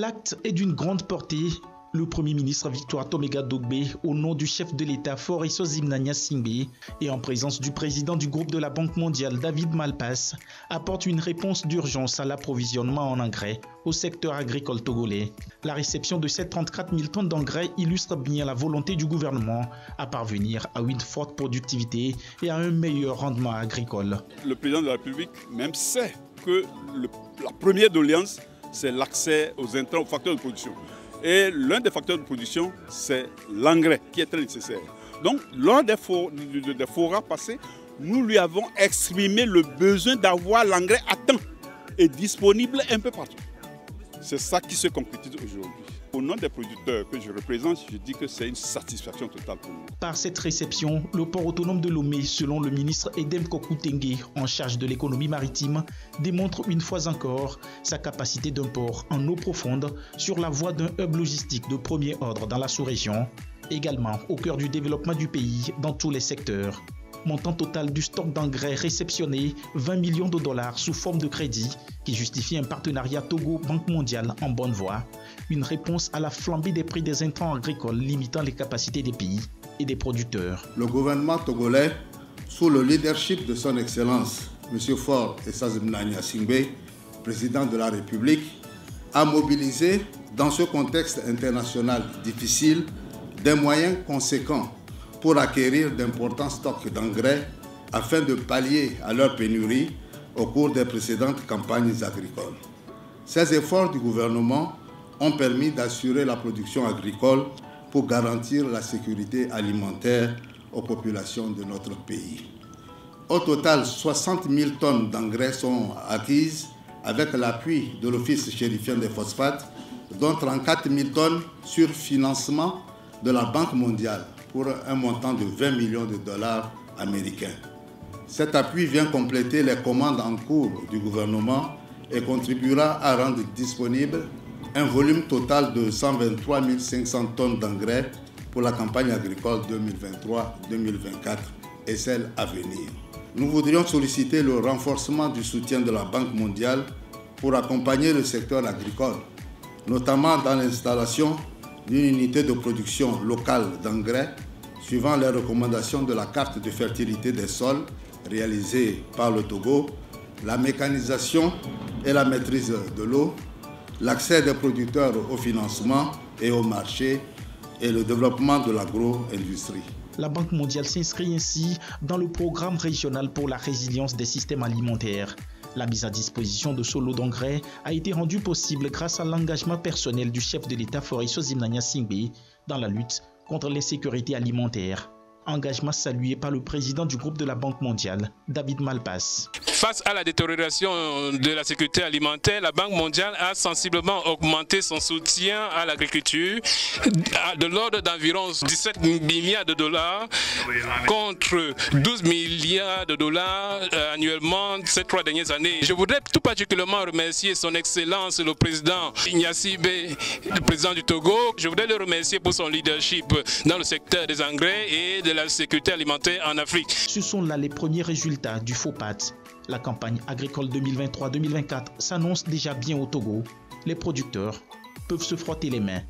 L'acte est d'une grande portée. Le Premier ministre Victoire Tomega Dogbe, au nom du chef de l'État Faure Esozim Gnassingbé et en présence du président du groupe de la Banque mondiale David Malpass, apporte une réponse d'urgence à l'approvisionnement en engrais au secteur agricole togolais. La réception de ces 34 000 tonnes d'engrais illustre bien la volonté du gouvernement à parvenir à une forte productivité et à un meilleur rendement agricole. Le président de la République même sait que la première doléance, c'est l'accès aux intrants, aux facteurs de production. Et l'un des facteurs de production, c'est l'engrais qui est très nécessaire. Donc, lors des forats passés, nous lui avons exprimé le besoin d'avoir l'engrais à temps et disponible un peu partout. C'est ça qui se concrétise aujourd'hui. Au nom des producteurs que je représente, je dis que c'est une satisfaction totale pour nous. Par cette réception, le port autonome de Lomé, selon le ministre Edem Kokou-Tengue, en charge de l'économie maritime, démontre une fois encore sa capacité d'un port en eau profonde sur la voie d'un hub logistique de premier ordre dans la sous-région, également au cœur du développement du pays dans tous les secteurs. Montant total du stock d'engrais réceptionné, 20 millions de dollars sous forme de crédit, qui justifie un partenariat Togo-Banque mondiale en bonne voie. Une réponse à la flambée des prix des intrants agricoles limitant les capacités des pays et des producteurs. Le gouvernement togolais, sous le leadership de son Excellence, M. Faure Esozim Gnassingbé, président de la République, a mobilisé, dans ce contexte international difficile, des moyens conséquents pour acquérir d'importants stocks d'engrais afin de pallier à leur pénurie au cours des précédentes campagnes agricoles. Ces efforts du gouvernement ont permis d'assurer la production agricole pour garantir la sécurité alimentaire aux populations de notre pays. Au total, 60 000 tonnes d'engrais sont acquises avec l'appui de l'Office chérifien des phosphates, dont 34 000 tonnes sur financement de la Banque mondiale, pour un montant de 20 millions de dollars américains. Cet appui vient compléter les commandes en cours du gouvernement et contribuera à rendre disponible un volume total de 123 500 tonnes d'engrais pour la campagne agricole 2023-2024 et celle à venir. Nous voudrions solliciter le renforcement du soutien de la Banque mondiale pour accompagner le secteur agricole, notamment dans l'installation d'une unité de production locale d'engrais suivant les recommandations de la carte de fertilité des sols réalisée par le Togo, la mécanisation et la maîtrise de l'eau, l'accès des producteurs au financement et au marché et le développement de l'agro-industrie. La Banque mondiale s'inscrit ainsi dans le programme régional pour la résilience des systèmes alimentaires. La mise à disposition de ce lot d'engrais a été rendue possible grâce à l'engagement personnel du chef de l'État Faure Esozim Gnassingbé dans la lutte contre l'insécurité alimentaire. Engagement salué par le président du groupe de la Banque mondiale, David Malpass. Face à la détérioration de la sécurité alimentaire, la Banque mondiale a sensiblement augmenté son soutien à l'agriculture de l'ordre d'environ 17 milliards de dollars contre 12 milliards de dollars annuellement ces 3 dernières années. Je voudrais tout particulièrement remercier son Excellence le président Gnassingbé, le président du Togo. Je voudrais le remercier pour son leadership dans le secteur des engrais et de la sécurité alimentaire en Afrique. Ce sont là les premiers résultats du FOPAT. La campagne agricole 2023-2024 s'annonce déjà bien au Togo. Les producteurs peuvent se frotter les mains